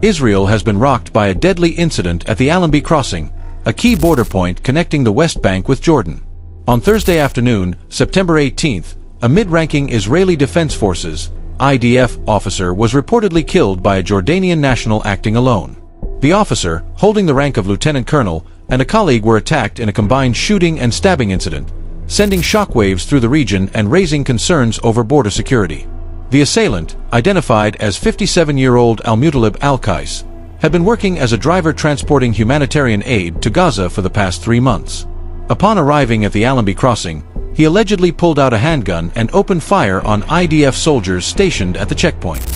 Israel has been rocked by a deadly incident at the Allenby Crossing, a key border point connecting the West Bank with Jordan. On Thursday afternoon, September 18th, a mid-ranking Israeli Defense Forces (IDF) officer was reportedly killed by a Jordanian national acting alone. The officer, holding the rank of lieutenant colonel, and a colleague were attacked in a combined shooting and stabbing incident, sending shockwaves through the region and raising concerns over border security. The assailant, identified as 57-year-old Al-Mutalib Al-Qais, had been working as a driver transporting humanitarian aid to Gaza for the past 3 months. Upon arriving at the Allenby Crossing, he allegedly pulled out a handgun and opened fire on IDF soldiers stationed at the checkpoint.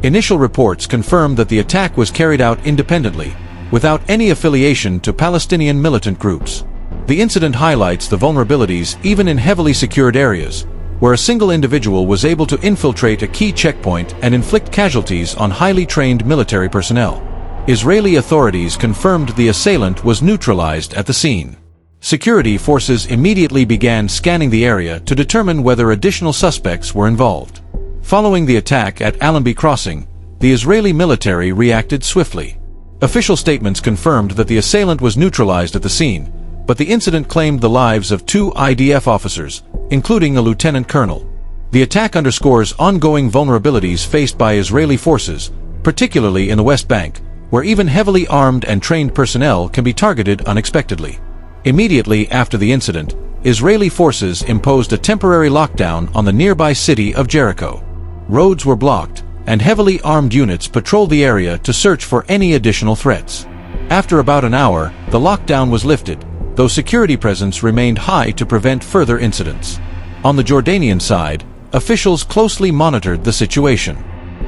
Initial reports confirmed that the attack was carried out independently, without any affiliation to Palestinian militant groups. The incident highlights the vulnerabilities even in heavily secured areas, where a single individual was able to infiltrate a key checkpoint and inflict casualties on highly trained military personnel. Israeli authorities confirmed the assailant was neutralized at the scene. Security forces immediately began scanning the area to determine whether additional suspects were involved. Following the attack at Allenby Crossing, the Israeli military reacted swiftly. Official statements confirmed that the assailant was neutralized at the scene, but the incident claimed the lives of 2 IDF officers, including a lieutenant colonel. The attack underscores ongoing vulnerabilities faced by Israeli forces, particularly in the West Bank, where even heavily armed and trained personnel can be targeted unexpectedly. Immediately after the incident, Israeli forces imposed a temporary lockdown on the nearby city of Jericho. Roads were blocked, and heavily armed units patrolled the area to search for any additional threats. After about an hour, the lockdown was lifted, though security presence remained high to prevent further incidents. On the Jordanian side, officials closely monitored the situation.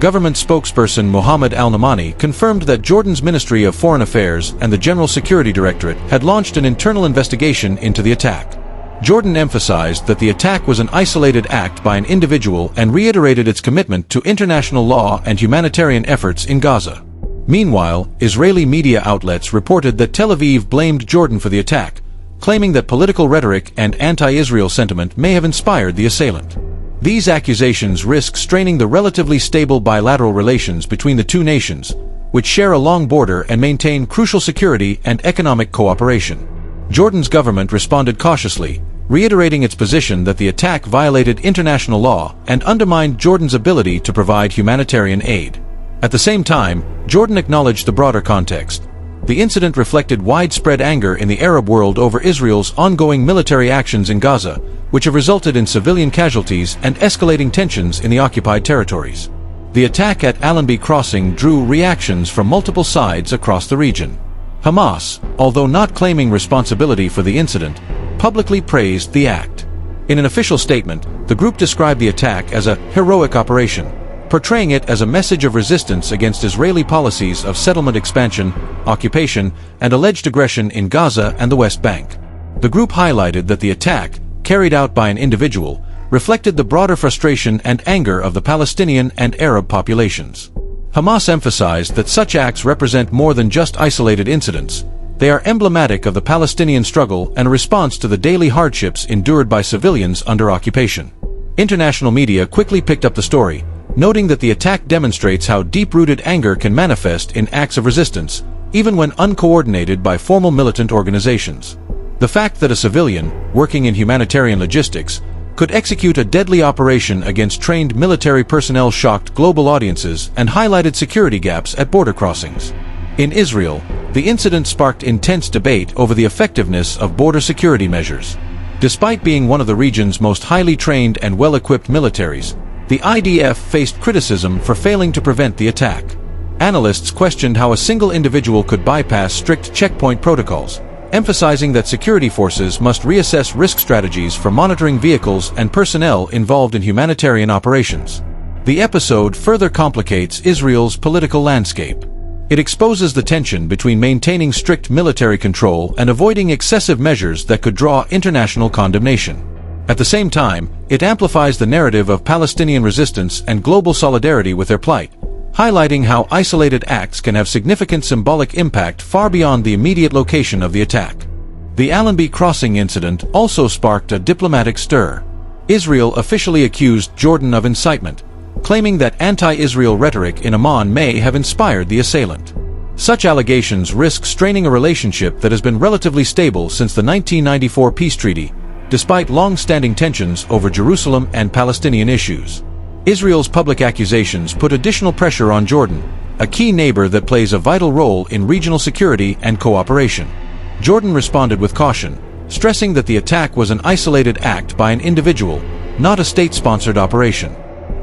Government spokesperson Mohammed Al-Nomani confirmed that Jordan's Ministry of Foreign Affairs and the General Security Directorate had launched an internal investigation into the attack. Jordan emphasized that the attack was an isolated act by an individual and reiterated its commitment to international law and humanitarian efforts in Gaza. Meanwhile, Israeli media outlets reported that Tel Aviv blamed Jordan for the attack, claiming that political rhetoric and anti-Israel sentiment may have inspired the assailant. These accusations risk straining the relatively stable bilateral relations between the two nations, which share a long border and maintain crucial security and economic cooperation. Jordan's government responded cautiously, reiterating its position that the attack violated international law and undermined Jordan's ability to provide humanitarian aid. At the same time, Jordan acknowledged the broader context. The incident reflected widespread anger in the Arab world over Israel's ongoing military actions in Gaza, which have resulted in civilian casualties and escalating tensions in the occupied territories. The attack at Allenby Crossing drew reactions from multiple sides across the region. Hamas, although not claiming responsibility for the incident, publicly praised the act. In an official statement, the group described the attack as a heroic operation, portraying it as a message of resistance against Israeli policies of settlement expansion, occupation, and alleged aggression in Gaza and the West Bank. The group highlighted that the attack, carried out by an individual, reflected the broader frustration and anger of the Palestinian and Arab populations. Hamas emphasized that such acts represent more than just isolated incidents. They are emblematic of the Palestinian struggle and a response to the daily hardships endured by civilians under occupation. International media quickly picked up the story, noting that the attack demonstrates how deep-rooted anger can manifest in acts of resistance, even when uncoordinated by formal militant organizations. The fact that a civilian, working in humanitarian logistics, could execute a deadly operation against trained military personnel shocked global audiences and highlighted security gaps at border crossings. In Israel, the incident sparked intense debate over the effectiveness of border security measures. Despite being one of the region's most highly trained and well-equipped militaries, the IDF faced criticism for failing to prevent the attack. Analysts questioned how a single individual could bypass strict checkpoint protocols, emphasizing that security forces must reassess risk strategies for monitoring vehicles and personnel involved in humanitarian operations. The episode further complicates Israel's political landscape. It exposes the tension between maintaining strict military control and avoiding excessive measures that could draw international condemnation. At the same time, it amplifies the narrative of Palestinian resistance and global solidarity with their plight, highlighting how isolated acts can have significant symbolic impact far beyond the immediate location of the attack. The Allenby Crossing incident also sparked a diplomatic stir. Israel officially accused Jordan of incitement, claiming that anti-Israel rhetoric in Amman may have inspired the assailant. Such allegations risk straining a relationship that has been relatively stable since the 1994 peace treaty, despite long-standing tensions over Jerusalem and Palestinian issues. Israel's public accusations put additional pressure on Jordan, a key neighbor that plays a vital role in regional security and cooperation. Jordan responded with caution, stressing that the attack was an isolated act by an individual, not a state-sponsored operation.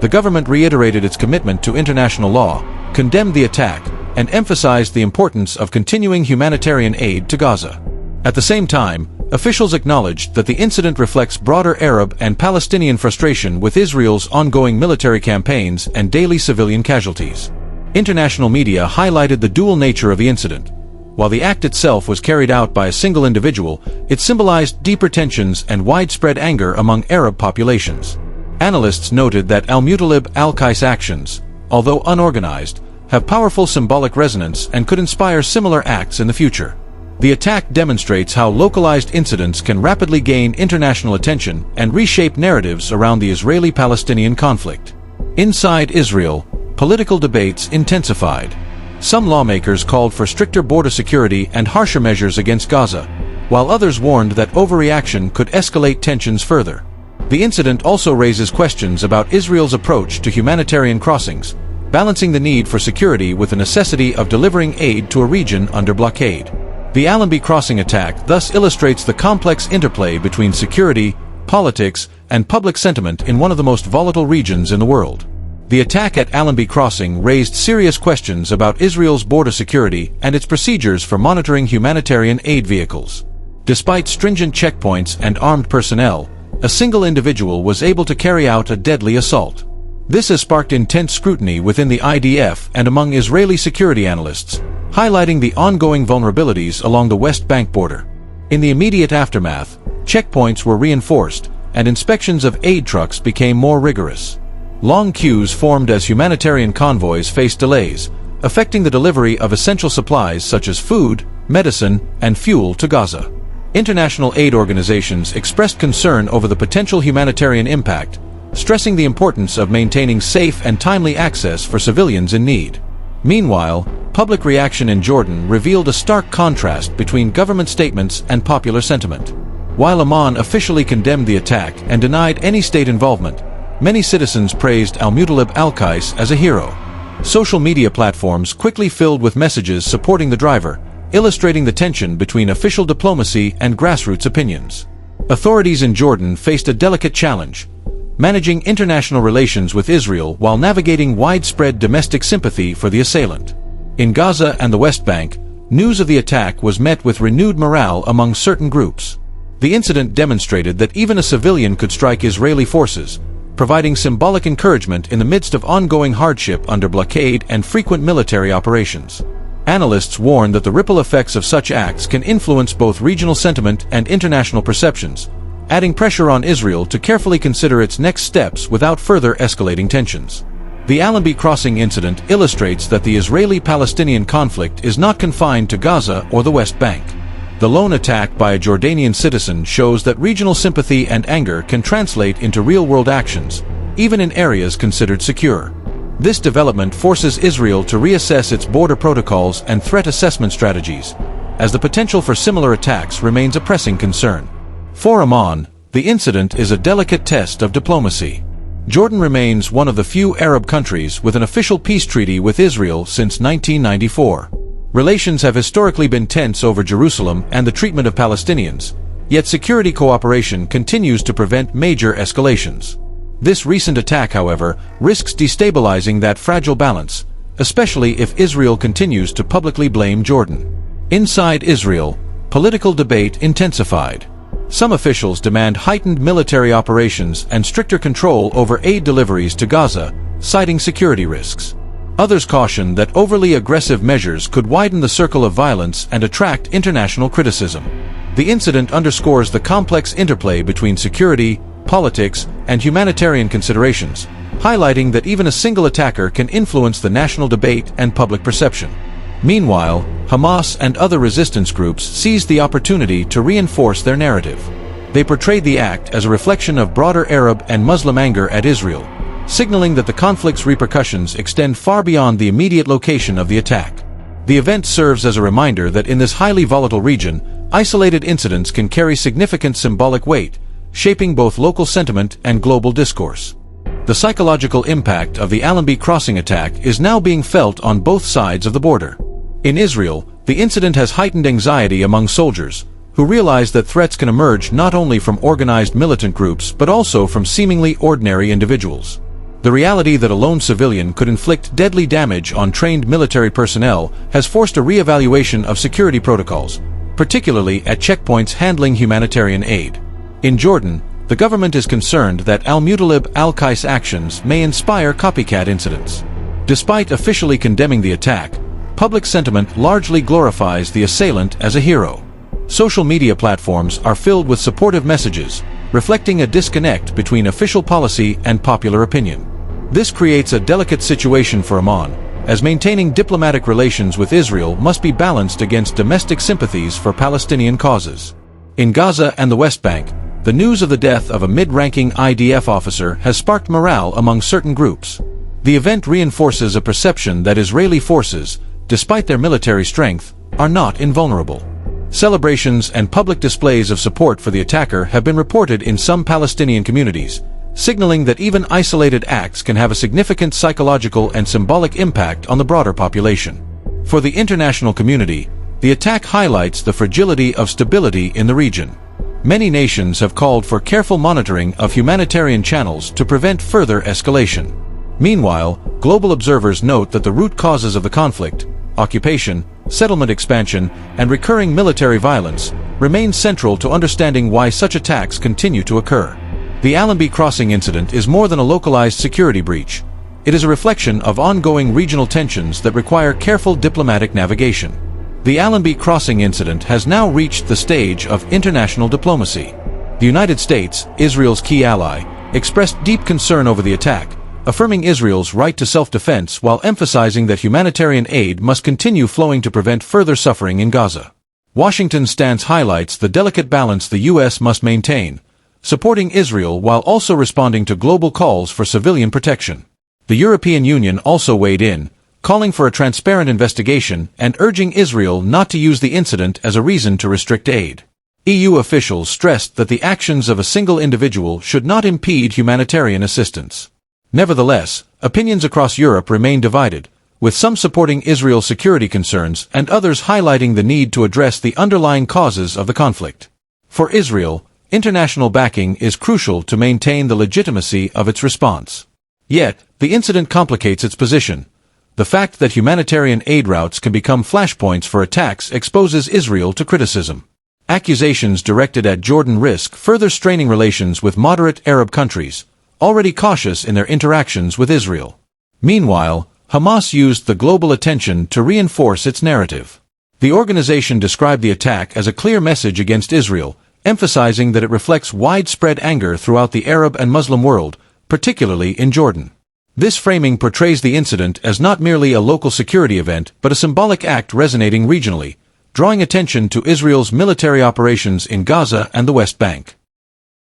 The government reiterated its commitment to international law, condemned the attack, and emphasized the importance of continuing humanitarian aid to Gaza. At the same time, officials acknowledged that the incident reflects broader Arab and Palestinian frustration with Israel's ongoing military campaigns and daily civilian casualties. International media highlighted the dual nature of the incident. While the act itself was carried out by a single individual, it symbolized deeper tensions and widespread anger among Arab populations. Analysts noted that al-Mutalib al-Qais actions, although unorganized, have powerful symbolic resonance and could inspire similar acts in the future. The attack demonstrates how localized incidents can rapidly gain international attention and reshape narratives around the Israeli-Palestinian conflict. Inside Israel, political debates intensified. Some lawmakers called for stricter border security and harsher measures against Gaza, while others warned that overreaction could escalate tensions further. The incident also raises questions about Israel's approach to humanitarian crossings, balancing the need for security with the necessity of delivering aid to a region under blockade. The Allenby Crossing attack thus illustrates the complex interplay between security, politics, and public sentiment in one of the most volatile regions in the world. The attack at Allenby Crossing raised serious questions about Israel's border security and its procedures for monitoring humanitarian aid vehicles. Despite stringent checkpoints and armed personnel, a single individual was able to carry out a deadly assault. This has sparked intense scrutiny within the IDF and among Israeli security analysts, highlighting the ongoing vulnerabilities along the West Bank border. In the immediate aftermath, checkpoints were reinforced, and inspections of aid trucks became more rigorous. Long queues formed as humanitarian convoys faced delays, affecting the delivery of essential supplies such as food, medicine, and fuel to Gaza. International aid organizations expressed concern over the potential humanitarian impact, stressing the importance of maintaining safe and timely access for civilians in need. Meanwhile, public reaction in Jordan revealed a stark contrast between government statements and popular sentiment. While Amman officially condemned the attack and denied any state involvement, many citizens praised al-Mutalib al-Qais as a hero. Social media platforms quickly filled with messages supporting the driver, illustrating the tension between official diplomacy and grassroots opinions. Authorities in Jordan faced a delicate challenge, managing international relations with Israel while navigating widespread domestic sympathy for the assailant. In Gaza and the West Bank, news of the attack was met with renewed morale among certain groups. The incident demonstrated that even a civilian could strike Israeli forces, providing symbolic encouragement in the midst of ongoing hardship under blockade and frequent military operations. Analysts warn that the ripple effects of such acts can influence both regional sentiment and international perceptions, adding pressure on Israel to carefully consider its next steps without further escalating tensions. The Allenby Crossing incident illustrates that the Israeli-Palestinian conflict is not confined to Gaza or the West Bank. The lone attack by a Jordanian citizen shows that regional sympathy and anger can translate into real-world actions, even in areas considered secure. This development forces Israel to reassess its border protocols and threat assessment strategies, as the potential for similar attacks remains a pressing concern. For Amman, the incident is a delicate test of diplomacy. Jordan remains one of the few Arab countries with an official peace treaty with Israel since 1994. Relations have historically been tense over Jerusalem and the treatment of Palestinians, yet security cooperation continues to prevent major escalations. This recent attack, however, risks destabilizing that fragile balance, especially if Israel continues to publicly blame Jordan. Inside Israel, political debate intensified. Some officials demand heightened military operations and stricter control over aid deliveries to Gaza, citing security risks. Others caution that overly aggressive measures could widen the circle of violence and attract international criticism. The incident underscores the complex interplay between security, politics, and humanitarian considerations, highlighting that even a single attacker can influence the national debate and public perception. Meanwhile, Hamas and other resistance groups seized the opportunity to reinforce their narrative. They portrayed the act as a reflection of broader Arab and Muslim anger at Israel, signaling that the conflict's repercussions extend far beyond the immediate location of the attack. The event serves as a reminder that in this highly volatile region, isolated incidents can carry significant symbolic weight, shaping both local sentiment and global discourse. The psychological impact of the Allenby Crossing attack is now being felt on both sides of the border. In Israel, the incident has heightened anxiety among soldiers, who realize that threats can emerge not only from organized militant groups but also from seemingly ordinary individuals. The reality that a lone civilian could inflict deadly damage on trained military personnel has forced a re-evaluation of security protocols, particularly at checkpoints handling humanitarian aid. In Jordan, the government is concerned that al-Mutalib al-Qais actions may inspire copycat incidents. Despite officially condemning the attack, public sentiment largely glorifies the assailant as a hero. Social media platforms are filled with supportive messages, reflecting a disconnect between official policy and popular opinion. This creates a delicate situation for Amman, as maintaining diplomatic relations with Israel must be balanced against domestic sympathies for Palestinian causes. In Gaza and the West Bank, the news of the death of a mid-ranking IDF officer has sparked morale among certain groups. The event reinforces a perception that Israeli forces, despite their military strength, are not invulnerable. Celebrations and public displays of support for the attacker have been reported in some Palestinian communities, signaling that even isolated acts can have a significant psychological and symbolic impact on the broader population. For the international community, the attack highlights the fragility of stability in the region. Many nations have called for careful monitoring of humanitarian channels to prevent further escalation. Meanwhile, global observers note that the root causes of the conflict, occupation, settlement expansion, and recurring military violence, remain central to understanding why such attacks continue to occur. The Allenby Crossing incident is more than a localized security breach. It is a reflection of ongoing regional tensions that require careful diplomatic navigation. The Allenby Crossing incident has now reached the stage of international diplomacy. The United States, Israel's key ally, expressed deep concern over the attack, affirming Israel's right to self-defense while emphasizing that humanitarian aid must continue flowing to prevent further suffering in Gaza. Washington's stance highlights the delicate balance the U.S. must maintain, supporting Israel while also responding to global calls for civilian protection. The European Union also weighed in, calling for a transparent investigation and urging Israel not to use the incident as a reason to restrict aid. EU officials stressed that the actions of a single individual should not impede humanitarian assistance. Nevertheless, opinions across Europe remain divided, with some supporting Israel's security concerns and others highlighting the need to address the underlying causes of the conflict. For Israel, international backing is crucial to maintain the legitimacy of its response. Yet, the incident complicates its position. The fact that humanitarian aid routes can become flashpoints for attacks exposes Israel to criticism. Accusations directed at Jordan risk further straining relations with moderate Arab countries, already cautious in their interactions with Israel. Meanwhile, Hamas used the global attention to reinforce its narrative. The organization described the attack as a clear message against Israel, emphasizing that it reflects widespread anger throughout the Arab and Muslim world, particularly in Jordan. This framing portrays the incident as not merely a local security event but a symbolic act resonating regionally, drawing attention to Israel's military operations in Gaza and the West Bank.